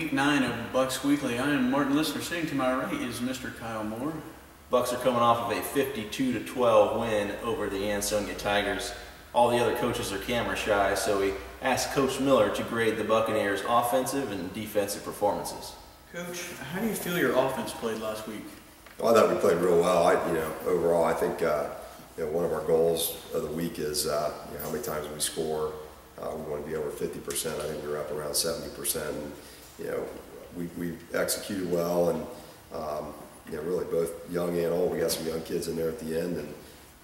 week 9 of Bucks Weekly. I am Martin Listener. Sitting to my right is Mr. Kyle Moore. Bucks are coming off of a 52-12 win over the Ansonia Tigers. All the other coaches are camera shy, so we asked Coach Miller to grade the Buccaneers' offensive and defensive performances. Coach, how do you feel your offense played last week? Well, I thought we played real well. Overall, I think one of our goals of the week is how many times we score. We want to be over 50%. I think we were up around 70%. And, we executed well, and really both young and old. We got some young kids in there at the end, and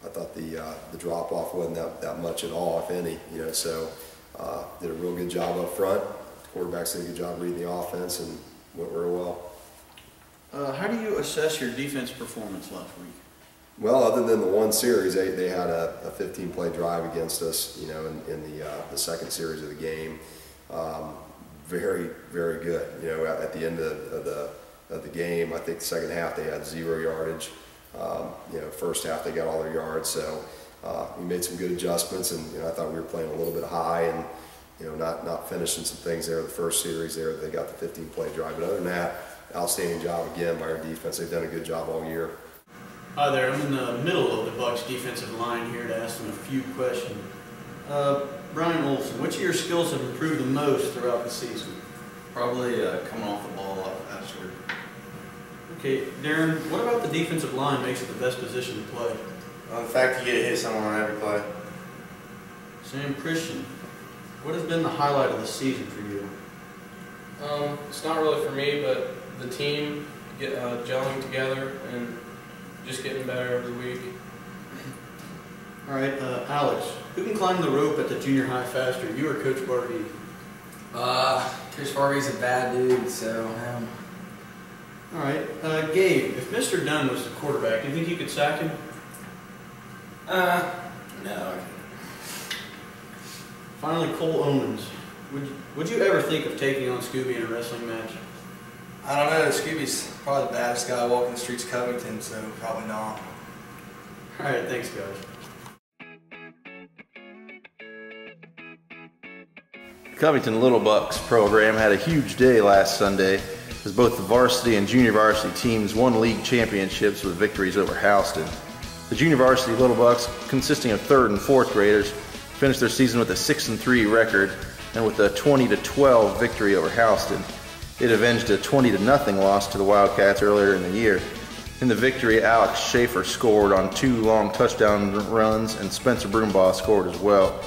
I thought the drop off wasn't that much at all, if any. So did a real good job up front. The quarterbacks did a good job reading the offense and went real well. How do you assess your defense performance last week? Well, other than the one series, they had a 15-play drive against us, in the second series of the game. Very, very good. At the end of the game, I think the second half they had 0 yardage. First half they got all their yards. So we made some good adjustments, and I thought we were playing a little bit high and not finishing some things there. The first series there, they got the 15-play drive. But other than that, outstanding job again by our defense. They've done a good job all year. Hi there, I'm in the middle of the Bucks defensive line here to ask them a few questions. Brian Olson, which of your skills have improved the most throughout the season? Probably coming off the ball afterward. Okay, Darren, what about the defensive line makes it the best position to play? The fact you get to hit someone on every play. Sam Christian, what has been the highlight of the season for you? It's not really for me, but the team gelling together and just getting better every week. All right, Alex, who can climb the rope at the junior high faster, you or Coach Barbie? Coach Barbie's a bad dude, so All right, Gabe, if Mr. Dunn was the quarterback, do you think you could sack him? No. Finally, Cole Owens, would you ever think of taking on Scooby in a wrestling match? I don't know. Scooby's probably the baddest guy walking the streets of Covington, so probably not. All right, thanks, guys. The Covington Little Bucks program had a huge day last Sunday as both the varsity and junior varsity teams won league championships with victories over Houston. The junior varsity Little Bucks, consisting of 3rd and 4th graders, finished their season with a 6-3 record and with a 20-12 victory over Houston. It avenged a 20-0 loss to the Wildcats earlier in the year. In the victory, Alex Schaefer scored on 2 long touchdown runs, and Spencer Broombaugh scored as well.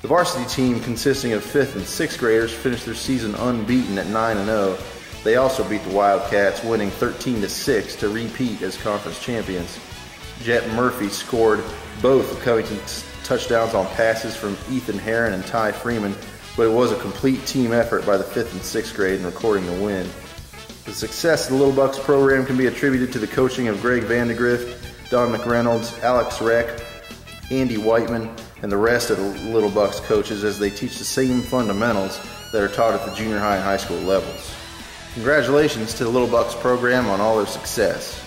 The varsity team, consisting of 5th and 6th graders, finished their season unbeaten at 9-0. They also beat the Wildcats, winning 13-6 to repeat as conference champions. Jet Murphy scored both of Covington's touchdowns on passes from Ethan Herron and Ty Freeman, but it was a complete team effort by the 5th and 6th grade in recording the win. The success of the Little Bucks program can be attributed to the coaching of Greg Vandegrift, Don McReynolds, Alex Reck, Andy Whiteman, and the rest of the Little Bucks coaches, as they teach the same fundamentals that are taught at the junior high and high school levels. Congratulations to the Little Bucks program on all their success.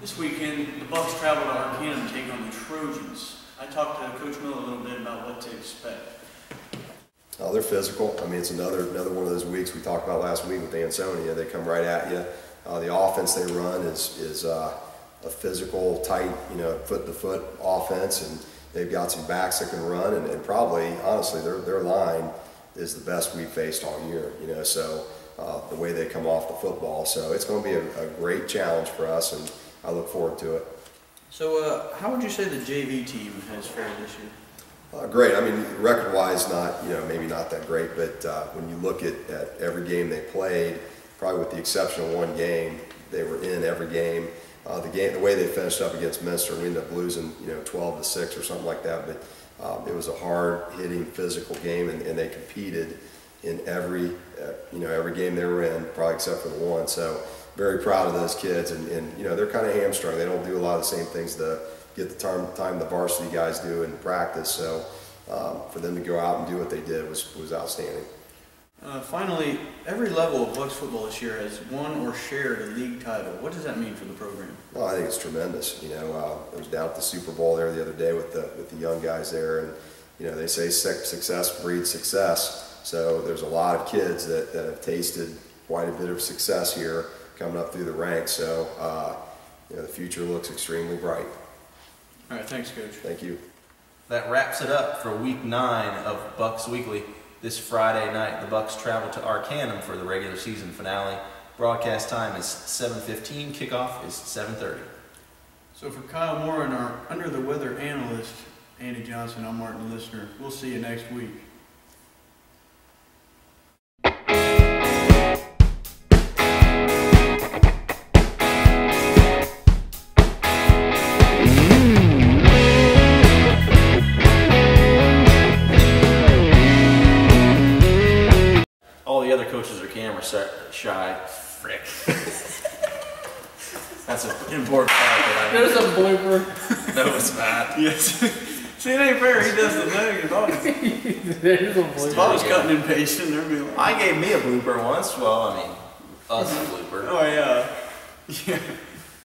This weekend, the Bucks traveled to Arcanum to take on the Trojans. I talked to Coach Miller a little bit about what to expect. Oh, they're physical. I mean, it's another one of those weeks we talked about last week with Ansonia. They come right at you. The offense they run is a physical, tight, foot-to-foot offense, and they've got some backs that can run, and probably, honestly, their line is the best we've faced all year. So the way they come off the football, so it's going to be a great challenge for us, and I look forward to it. So, how would you say the JV team has fared this year? Great. I mean, record-wise, maybe not that great, but when you look at every game they played, probably with the exception of one game, they were in every game. The way they finished up against Minster, we ended up losing, 12-6 or something like that. But it was a hard-hitting, physical game, and they competed in every game they were in, probably except for the one. So very proud of those kids, and they're kind of hamstrung. They don't do a lot of the same things to get the time the varsity guys do in practice. So for them to go out and do what they did was outstanding. Finally, every level of Bucks football this year has won or shared a league title. What does that mean for the program? Well, I think it's tremendous. I was down at the Super Bowl there the other day with the young guys there, and they say success breeds success. So there's a lot of kids that have tasted quite a bit of success here coming up through the ranks. So the future looks extremely bright. All right, thanks, Coach. Thank you. That wraps it up for week 9 of Bucks Weekly. This Friday night, the Bucks travel to Arcanum for the regular season finale. Broadcast time is 7:15. Kickoff is 7:30. So for Kyle Moore and our under the weather analyst, Andy Johnson, I'm Martin Listener. We'll see you next week. All the other coaches are camera shy. Frick. That's an important fact that I There's a blooper. know it's bad. Yes. See, it ain't fair. He does the negative. There's a blooper. If I was cutting and pasting, there'd be like, I gave me a blooper once. Well, I mean, us a blooper. oh, yeah. Yeah.